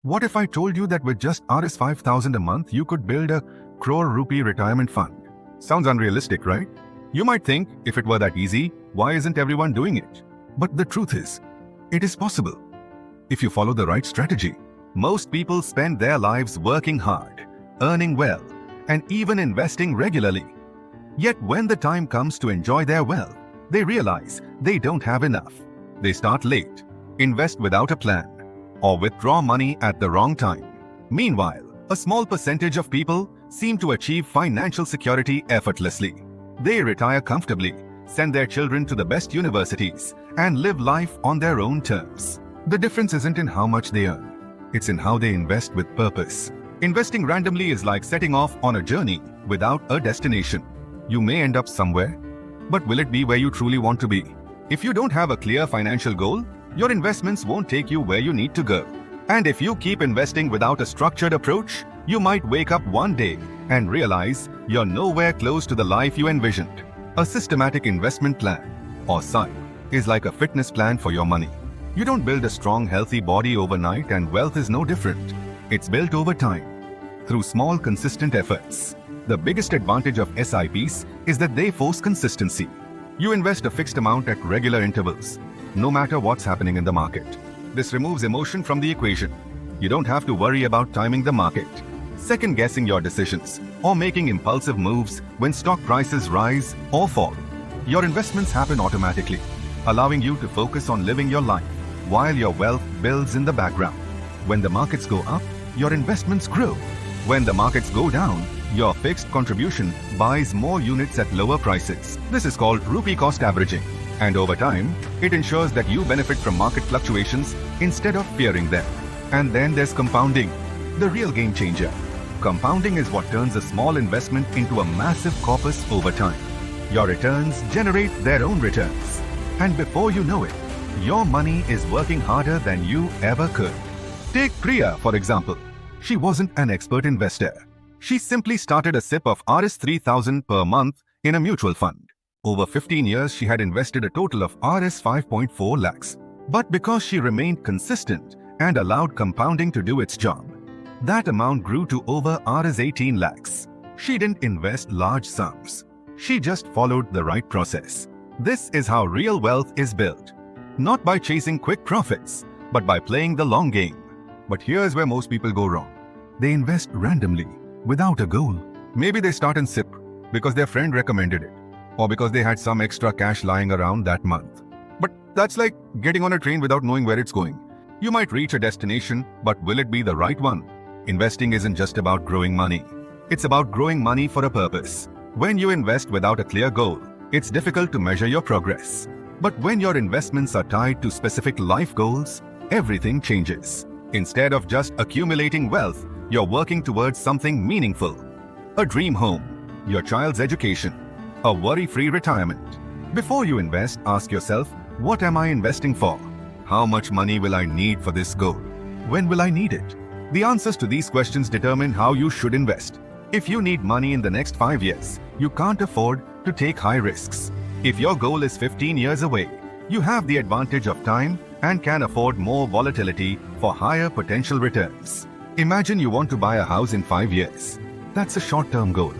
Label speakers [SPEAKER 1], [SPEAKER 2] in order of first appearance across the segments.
[SPEAKER 1] What if I told you that with just Rs 5,000 a month, you could build a crore rupee retirement fund? Sounds unrealistic, right? You might think, if it were that easy, why isn't everyone doing it? But the truth is, it is possible. If you follow the right strategy. Most people spend their lives working hard, earning well, and even investing regularly. Yet when the time comes to enjoy their wealth, they realize they don't have enough. They start late, invest without a plan, or withdraw money at the wrong time. Meanwhile, a small percentage of people seem to achieve financial security effortlessly. They retire comfortably, send their children to the best universities, and live life on their own terms. The difference isn't in how much they earn. It's in how they invest with purpose. Investing randomly is like setting off on a journey without a destination. You may end up somewhere, but will it be where you truly want to be? If you don't have a clear financial goal, your investments won't take you where you need to go. And if you keep investing without a structured approach, you might wake up one day and realize you're nowhere close to the life you envisioned. A systematic investment plan, or SIP, is like a fitness plan for your money. You don't build a strong, healthy body overnight, and wealth is no different. It's built over time, through small, consistent efforts. The biggest advantage of SIPs is that they force consistency. You invest a fixed amount at regular intervals, no matter what's happening in the market. This removes emotion from the equation. You don't have to worry about timing the market, second-guessing your decisions, or making impulsive moves when stock prices rise or fall. Your investments happen automatically, allowing you to focus on living your life while your wealth builds in the background. When the markets go up, your investments grow. When the markets go down, your fixed contribution buys more units at lower prices. This is called rupee cost averaging. And over time, it ensures that you benefit from market fluctuations instead of fearing them. And then there's compounding, the real game changer. Compounding is what turns a small investment into a massive corpus over time. Your returns generate their own returns. And before you know it, your money is working harder than you ever could. Take Priya, for example. She wasn't an expert investor. She simply started a SIP of Rs 3,000 per month in a mutual fund. Over 15 years, she had invested a total of Rs 5.4 lakhs. But because she remained consistent and allowed compounding to do its job, that amount grew to over Rs 18 lakhs. She didn't invest large sums. She just followed the right process. This is how real wealth is built. Not by chasing quick profits, but by playing the long game. But here's where most people go wrong. They invest randomly, without a goal. Maybe they start in SIP because their friend recommended it, or because they had some extra cash lying around that month. But that's like getting on a train without knowing where it's going. You might reach a destination, but will it be the right one? Investing isn't just about growing money. It's about growing money for a purpose. When you invest without a clear goal, it's difficult to measure your progress. But when your investments are tied to specific life goals, everything changes. Instead of just accumulating wealth, you're working towards something meaningful. A dream home, your child's education, a worry-free retirement. Before you invest, ask yourself, what am I investing for? How much money will I need for this goal? When will I need it? The answers to these questions determine how you should invest. If you need money in the next 5 years, you can't afford to take high risks. If your goal is 15 years away, you have the advantage of time and can afford more volatility for higher potential returns. Imagine you want to buy a house in 5 years. That's a short-term goal.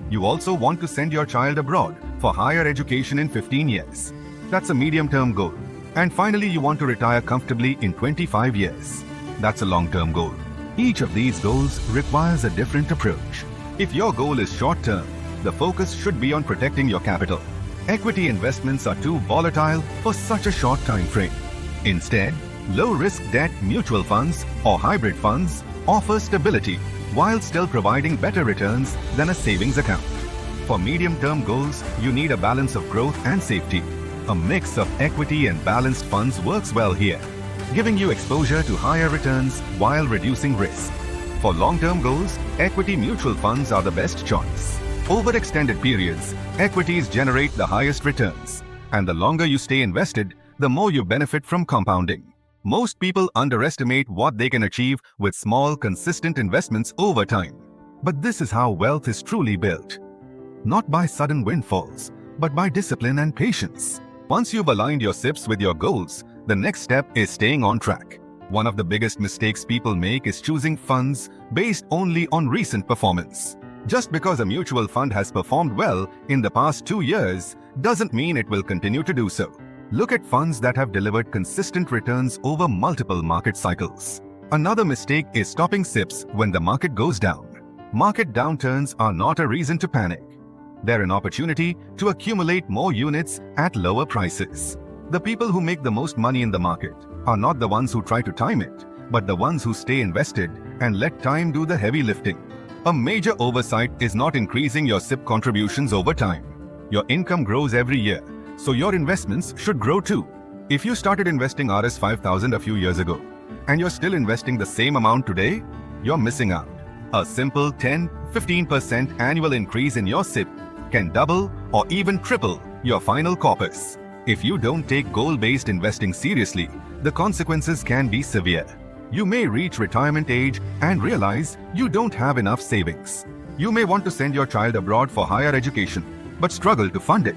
[SPEAKER 1] You also want to send your child abroad for higher education in 15 years. That's a medium-term goal. And finally, you want to retire comfortably in 25 years. That's a long-term goal. Each of these goals requires a different approach. If your goal is short-term, the focus should be on protecting your capital. Equity investments are too volatile for such a short time frame. Instead, low-risk debt mutual funds or hybrid funds offer stability while still providing better returns than a savings account. For medium-term goals, you need a balance of growth and safety. A mix of equity and balanced funds works well here, giving you exposure to higher returns while reducing risk. For long-term goals, equity mutual funds are the best choice. Over extended periods, equities generate the highest returns, and the longer you stay invested, the more you benefit from compounding. Most people underestimate what they can achieve with small, consistent investments over time. But this is how wealth is truly built. Not by sudden windfalls, but by discipline and patience. Once you've aligned your SIPs with your goals, the next step is staying on track. One of the biggest mistakes people make is choosing funds based only on recent performance. Just because a mutual fund has performed well in the past 2 years doesn't mean it will continue to do so. Look at funds that have delivered consistent returns over multiple market cycles. Another mistake is stopping SIPs when the market goes down. Market downturns are not a reason to panic. They're an opportunity to accumulate more units at lower prices. The people who make the most money in the market are not the ones who try to time it, but the ones who stay invested and let time do the heavy lifting. A major oversight is not increasing your SIP contributions over time. Your income grows every year, so your investments should grow too. If you started investing Rs 5,000 a few years ago, and you're still investing the same amount today, you're missing out. A simple 10-15% annual increase in your SIP can double or even triple your final corpus. If you don't take goal-based investing seriously, the consequences can be severe. You may reach retirement age and realize you don't have enough savings. You may want to send your child abroad for higher education, but struggle to fund it.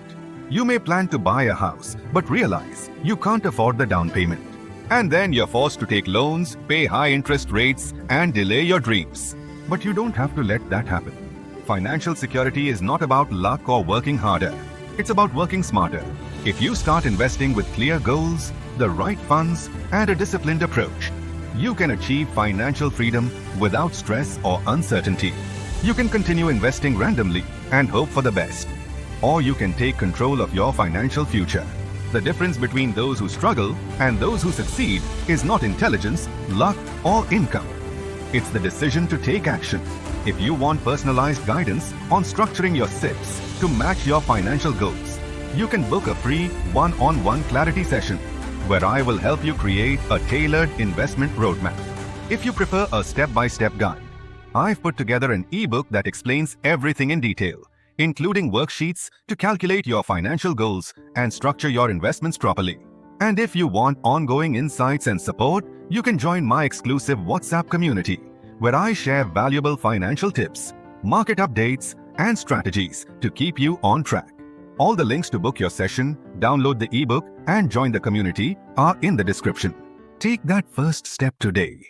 [SPEAKER 1] You may plan to buy a house, but realize you can't afford the down payment. And then you're forced to take loans, pay high interest rates, and delay your dreams. But you don't have to let that happen. Financial security is not about luck or working harder. It's about working smarter. If you start investing with clear goals, the right funds, and a disciplined approach, you can achieve financial freedom without stress or uncertainty. You can continue investing randomly and hope for the best. Or you can take control of your financial future. The difference between those who struggle and those who succeed is not intelligence, luck, or income. It's the decision to take action. If you want personalized guidance on structuring your SIPs to match your financial goals, you can book a free one-on-one clarity session where I will help you create a tailored investment roadmap. If you prefer a step-by-step guide, I've put together an ebook that explains everything in detail, including worksheets to calculate your financial goals and structure your investments properly. And if you want ongoing insights and support, you can join my exclusive WhatsApp community, where I share valuable financial tips, market updates, and strategies to keep you on track. All the links to book your session, download the ebook, and join the community are in the description. Take that first step today.